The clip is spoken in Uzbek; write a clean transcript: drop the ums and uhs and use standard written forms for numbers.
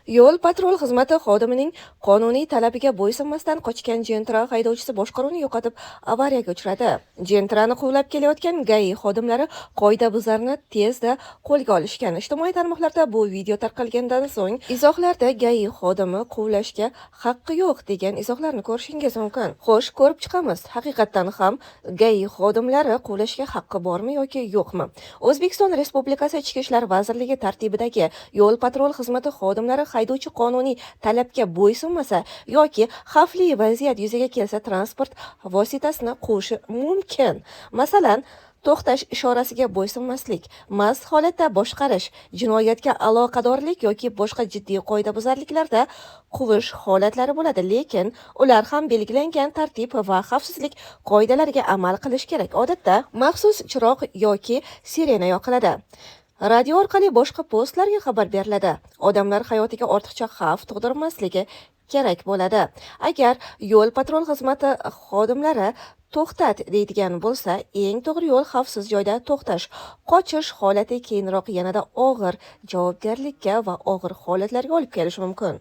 Yo'l patrul xizmati xodimining qonuniy talabiga bo'ysunmasdan qochgan Gentra haydovchisi boshqaruvni yo'qotib, avariyaga uchradi. Gentrani quvlab kelayotgan GAI xodimlari qoidabuzarni tezda qo'lga olishgan. Ijtimoiy tarmoqlarda bu video tarqalgandan so'ng izohlarda GAI xodimi quvlashga haqqi yo'q degan izohlarni ko'rishingiz mumkin. Xo'sh, ko'rib chiqamiz. Haqiqatan ham GAI xodimlari quvlashga haqqi bormi yoki yo'qmi? O'zbekiston Respublikasi Ichki ishlar vazirligi tartibidagi yo'l patrul xizmati xodimlari haydovchi qonuniy talabga bo'ysunmasa yoki xavfli vaziyat yuzaga kelsa transport vositasini quvishi mumkin. Masalan, to'xtash ishorasiga bo'ysunmaslik, mast holatda boshqarish, jinoyatga aloqadorlik yoki boshqa jiddiy qoidabuzarliklarda quvish holatlari bo'ladi, lekin ular ham belgilangan tartib va xavfsizlik qoidalariga amal qilish kerak. Odatda maxsus chiroq yoki sirena yoqiladi. Radio orqali boshqa postlarga xabar beriladi. Odamlar hayotiga ortiqcha xavf tug'dirmasligi kerak bo'ladi. Agar yo'l patrul xizmati xodimlari to'xtat deydigan bo'lsa, eng to'g'ri yo'l xavfsiz joyda to'xtash. Qochish holati keyinroq yanada og'ir javobgarlikka va og'ir holatlarga olib kelishi mumkin.